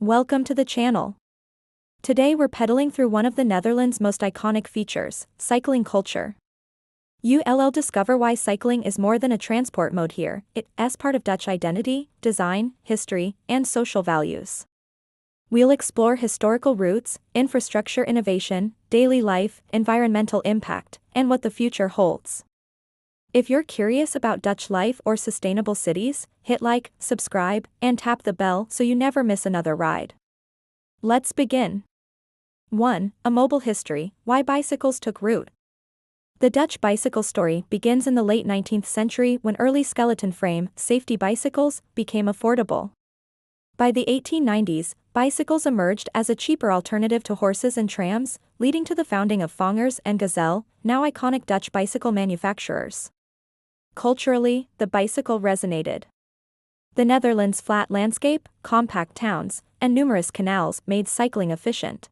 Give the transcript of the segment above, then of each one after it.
Welcome to the channel. Today we're pedaling through one of the Netherlands' most iconic features, cycling culture. You'll discover why cycling is more than a transport mode here, it's part of Dutch identity, design, history, and social values. We'll explore historical roots, infrastructure innovation, daily life, environmental impact, and what the future holds. If you're curious about Dutch life or sustainable cities, hit like, subscribe, and tap the bell so you never miss another ride. Let's begin. 1. A mobile history, why bicycles took root. The Dutch bicycle story begins in the late 19th century when early skeleton frame, safety bicycles, became affordable. By the 1890s, bicycles emerged as a cheaper alternative to horses and trams, leading to the founding of Vongers and Gazelle, now iconic Dutch bicycle manufacturers. Culturally, the bicycle resonated. The Netherlands' flat landscape, compact towns, and numerous canals made cycling efficient.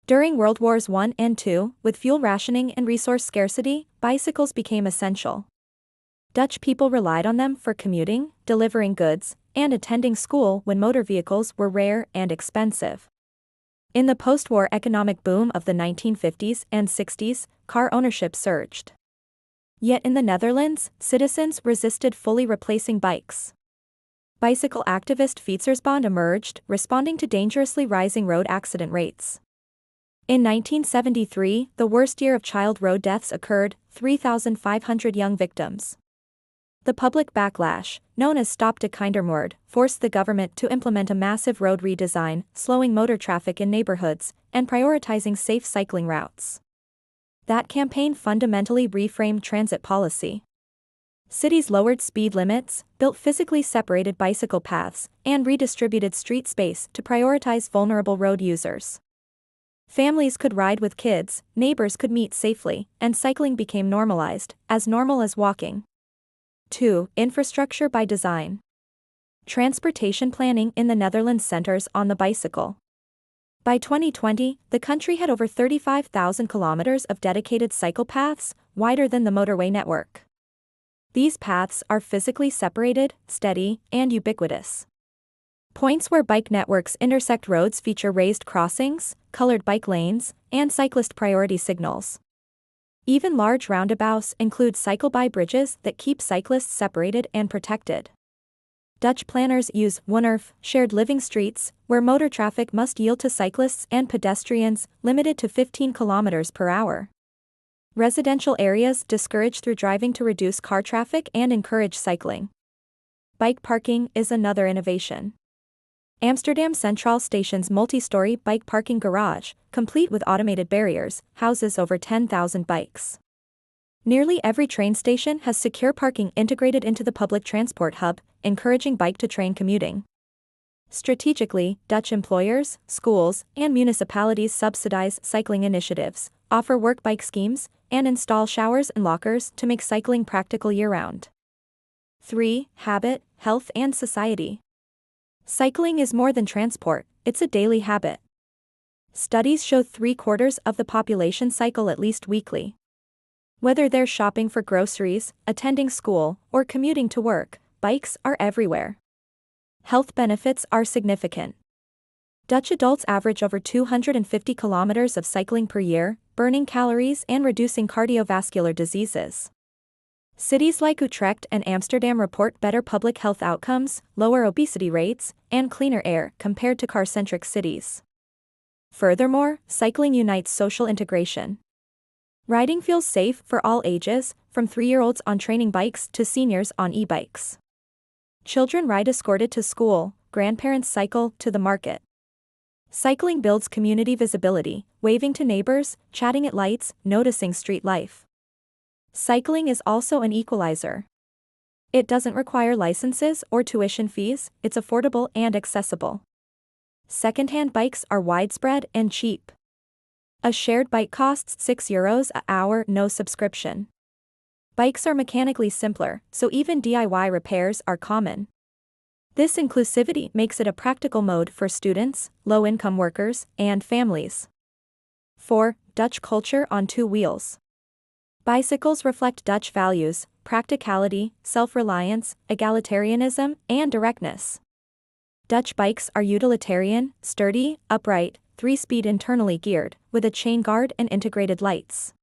During World Wars I and II, with fuel rationing and resource scarcity, bicycles became essential. Dutch people relied on them for commuting, delivering goods, and attending school when motor vehicles were rare and expensive. In the post-war economic boom of the 1950s and 60s, car ownership surged. Yet in the Netherlands, citizens resisted fully replacing bikes. Bicycle activist Fietsersbond emerged, responding to dangerously rising road accident rates. In 1973, the worst year of child road deaths occurred, 3,500 young victims. The public backlash, known as Stop de Kindermoord, forced the government to implement a massive road redesign, slowing motor traffic in neighborhoods, and prioritizing safe cycling routes. That campaign fundamentally reframed transit policy. Cities lowered speed limits, built physically separated bicycle paths, and redistributed street space to prioritize vulnerable road users. Families could ride with kids, neighbors could meet safely, and cycling became normalized, as normal as walking. 2. Infrastructure by design. Transportation planning in the Netherlands centers on the bicycle. By 2020, the country had over 35,000 kilometers of dedicated cycle paths, wider than the motorway network. These paths are physically separated, steady, and ubiquitous. Points where bike networks intersect roads feature raised crossings, colored bike lanes, and cyclist priority signals. Even large roundabouts include cycle-by bridges that keep cyclists separated and protected. Dutch planners use woonerf, shared living streets, where motor traffic must yield to cyclists and pedestrians, limited to 15 km per hour. Residential areas discourage through driving to reduce car traffic and encourage cycling. Bike parking is another innovation. Amsterdam Centraal Station's multi-story bike parking garage, complete with automated barriers, houses over 10,000 bikes. Nearly every train station has secure parking integrated into the public transport hub, encouraging bike-to-train commuting. Strategically, Dutch employers, schools, and municipalities subsidize cycling initiatives, offer work bike schemes, and install showers and lockers to make cycling practical year-round. 3. Habit, health and society. Cycling is more than transport, it's a daily habit. Studies show 3/4 of the population cycle at least weekly. Whether they're shopping for groceries, attending school, or commuting to work, bikes are everywhere. Health benefits are significant. Dutch adults average over 250 kilometers of cycling per year, burning calories and reducing cardiovascular diseases. Cities like Utrecht and Amsterdam report better public health outcomes, lower obesity rates, and cleaner air compared to car-centric cities. Furthermore, cycling unites social integration. Riding feels safe for all ages, from 3-year-olds on training bikes to seniors on e-bikes. Children ride escorted to school, grandparents cycle to the market. Cycling builds community visibility, waving to neighbors, chatting at lights, noticing street life. Cycling is also an equalizer. It doesn't require licenses or tuition fees, it's affordable and accessible. Second-hand bikes are widespread and cheap. A shared bike costs €6 an hour, no subscription. Bikes are mechanically simpler, so even DIY repairs are common. This inclusivity makes it a practical mode for students, low-income workers, and families. 4. Dutch culture on 2 wheels. Bicycles reflect Dutch values, practicality, self-reliance, egalitarianism, and directness. Dutch bikes are utilitarian, sturdy, upright, 3-speed internally geared, with a chain guard and integrated lights.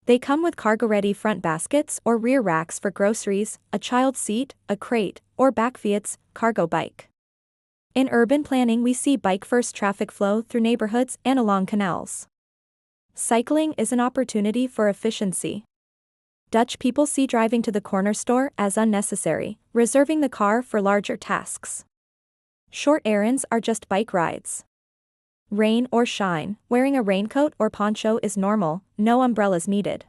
They come with cargo-ready front baskets or rear racks for groceries, a child seat, a crate, or backfiets, cargo bike. In urban planning we see bike-first traffic flow through neighborhoods and along canals. Cycling is an opportunity for efficiency. Dutch people see driving to the corner store as unnecessary, reserving the car for larger tasks. Short errands are just bike rides. Rain or shine, wearing a raincoat or poncho is normal, no umbrellas needed.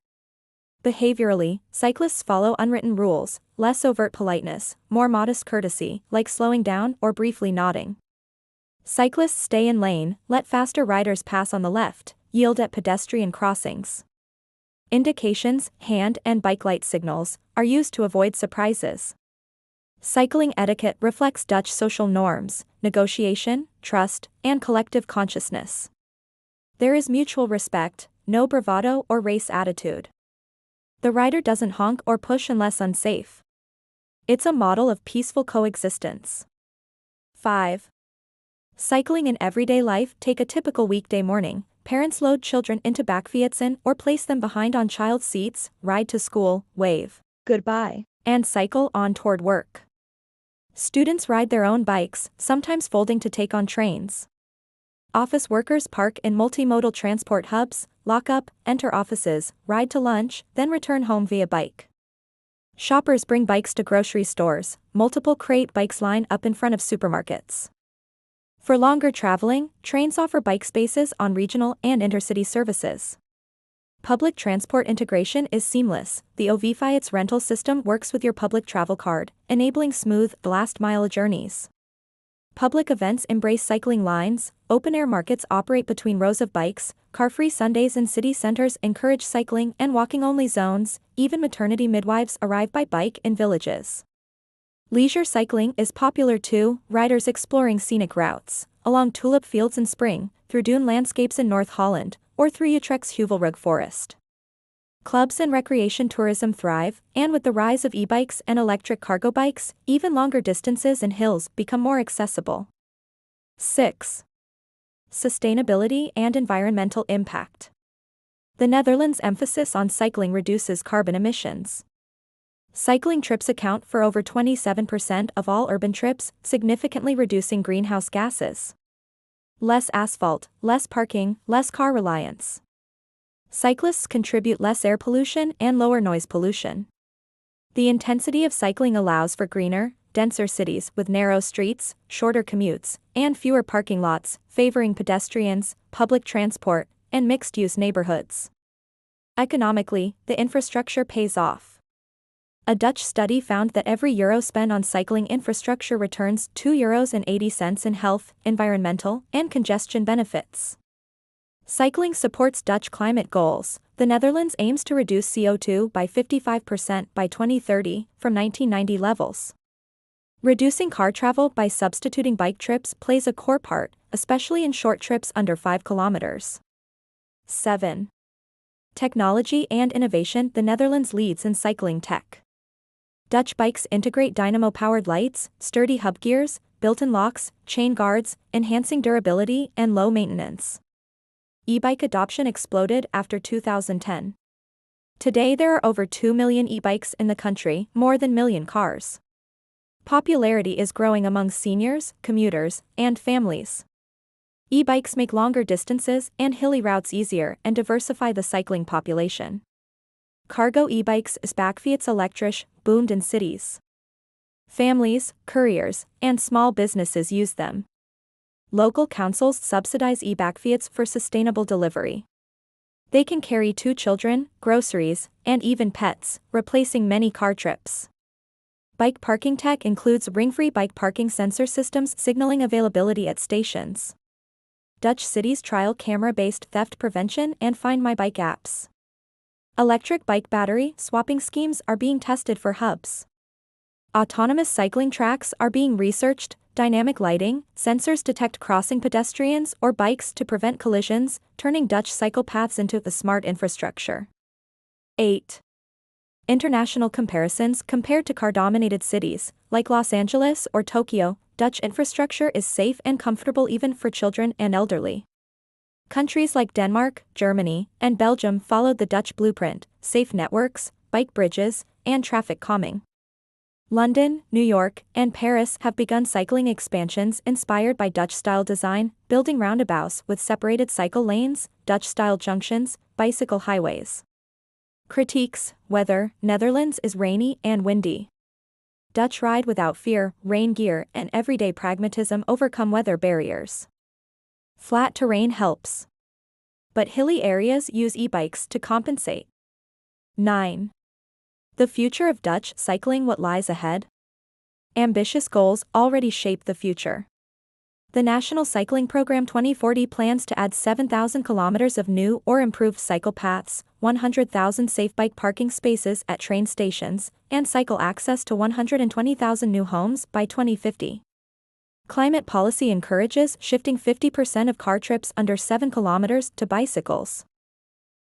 Behaviorally, cyclists follow unwritten rules, less overt politeness, more modest courtesy, like slowing down or briefly nodding. Cyclists stay in lane, let faster riders pass on the left, yield at pedestrian crossings. Indications, hand and bike light signals, are used to avoid surprises. Cycling etiquette reflects Dutch social norms, negotiation, trust, and collective consciousness. There is mutual respect, no bravado or race attitude. The rider doesn't honk or push unless unsafe. It's a model of peaceful coexistence. 5. Cycling in everyday life. Take a typical weekday morning. Parents load children into backfiets or place them behind on child seats, ride to school, wave goodbye, and cycle on toward work. Students ride their own bikes, sometimes folding to take on trains. Office workers park in multimodal transport hubs, lock up, enter offices, ride to lunch, then return home via bike. Shoppers bring bikes to grocery stores, multiple crate bikes line up in front of supermarkets. For longer traveling, trains offer bike spaces on regional and intercity services. Public transport integration is seamless. The OVFIAT's rental system works with your public travel card, enabling smooth, last-mile journeys. Public events embrace cycling lines, open-air markets operate between rows of bikes, car-free Sundays in city centers encourage cycling and walking-only zones, even maternity midwives arrive by bike in villages. Leisure cycling is popular too, riders exploring scenic routes, along tulip fields in spring, through dune landscapes in North Holland, or through Utrecht's Heuvelrug forest. Clubs and recreation tourism thrive, and with the rise of e-bikes and electric cargo bikes, even longer distances and hills become more accessible. 6. Sustainability and environmental impact. The Netherlands' emphasis on cycling reduces carbon emissions. Cycling trips account for over 27% of all urban trips, significantly reducing greenhouse gases. Less asphalt, less parking, less car reliance. Cyclists contribute less air pollution and lower noise pollution. The intensity of cycling allows for greener, denser cities with narrow streets, shorter commutes, and fewer parking lots, favoring pedestrians, public transport, and mixed-use neighborhoods. Economically, the infrastructure pays off. A Dutch study found that every euro spent on cycling infrastructure returns €2.80 in health, environmental, and congestion benefits. Cycling supports Dutch climate goals. The Netherlands aims to reduce CO2 by 55% by 2030, from 1990 levels. Reducing car travel by substituting bike trips plays a core part, especially in short trips under 5 kilometers. 7. Technology and innovation. The Netherlands leads in cycling tech. Dutch bikes integrate dynamo-powered lights, sturdy hub gears, built-in locks, chain guards, enhancing durability and low maintenance. E-bike adoption exploded after 2010. Today there are over 2 million e-bikes in the country, more than million cars. Popularity is growing among seniors, commuters, and families. E-bikes make longer distances and hilly routes easier and diversify the cycling population. Cargo e-bikes as backfiets electrisch boomed in cities. Families, couriers, and small businesses use them. Local councils subsidize e-backfiets for sustainable delivery. They can carry 2 children, groceries, and even pets, replacing many car trips. Bike parking tech includes ring-free bike parking sensor systems signaling availability at stations. Dutch cities trial camera-based theft prevention and Find My Bike apps. Electric bike battery swapping schemes are being tested for hubs. Autonomous cycling tracks are being researched, dynamic lighting, sensors detect crossing pedestrians or bikes to prevent collisions, turning Dutch cycle paths into a smart infrastructure. 8. International comparisons compared to car-dominated cities, like Los Angeles or Tokyo, Dutch infrastructure is safe and comfortable even for children and elderly. Countries like Denmark, Germany, and Belgium followed the Dutch blueprint: safe networks, bike bridges, and traffic calming. London, New York, and Paris have begun cycling expansions inspired by Dutch-style design, building roundabouts with separated cycle lanes, Dutch-style junctions, bicycle highways. Critiques: weather, Netherlands is rainy and windy. Dutch ride without fear, rain gear and everyday pragmatism overcome weather barriers. Flat terrain helps, but hilly areas use e-bikes to compensate. 9. The future of Dutch cycling: what lies ahead? Ambitious goals already shape the future. The National Cycling Program 2040 plans to add 7,000 kilometers of new or improved cycle paths, 100,000 safe bike parking spaces at train stations, and cycle access to 120,000 new homes by 2050. Climate policy encourages shifting 50% of car trips under 7 kilometers to bicycles.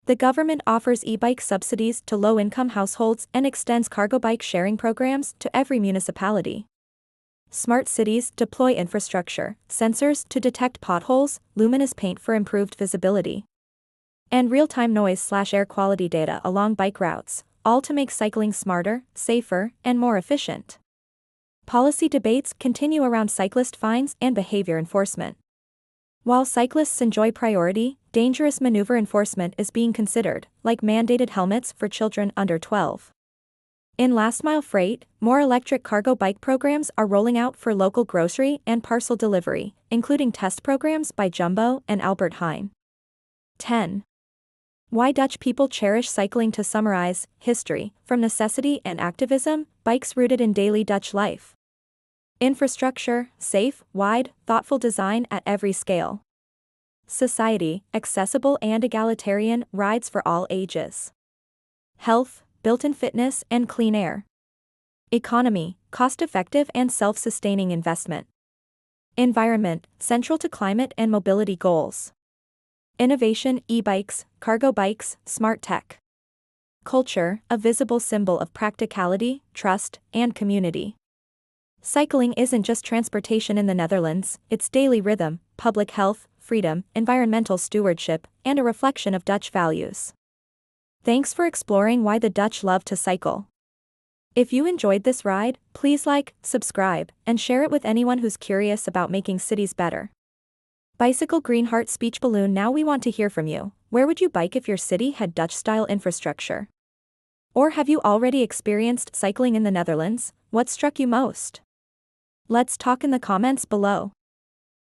The government offers e-bike subsidies to low-income households and extends cargo bike sharing programs to every municipality. Smart cities deploy infrastructure, sensors to detect potholes, luminous paint for improved visibility, and real-time noise/air quality data along bike routes, all to make cycling smarter, safer, and more efficient. Policy debates continue around cyclist fines and behavior enforcement. While cyclists enjoy priority, dangerous maneuver enforcement is being considered, like mandated helmets for children under 12. In last-mile freight, more electric cargo bike programs are rolling out for local grocery and parcel delivery, including test programs by Jumbo and Albert Heijn. 10. Why Dutch people cherish cycling. To summarize: history, from necessity and activism, bikes rooted in daily Dutch life. Infrastructure, safe, wide, thoughtful design at every scale. Society, accessible and egalitarian, rides for all ages. Health, built-in fitness and clean air. Economy, cost-effective and self-sustaining investment. Environment, central to climate and mobility goals. Innovation, e-bikes, cargo bikes, smart tech. Culture, a visible symbol of practicality, trust, and community. Cycling isn't just transportation in the Netherlands, it's daily rhythm, public health, freedom, environmental stewardship, and a reflection of Dutch values. Thanks for exploring why the Dutch love to cycle. If you enjoyed this ride, please like, subscribe, and share it with anyone who's curious about making cities better. Bicycle Green Heart Speech Balloon. Now we want to hear from you. Where would you bike if your city had Dutch-style infrastructure? Or have you already experienced cycling in the Netherlands? What struck you most? Let's talk in the comments below.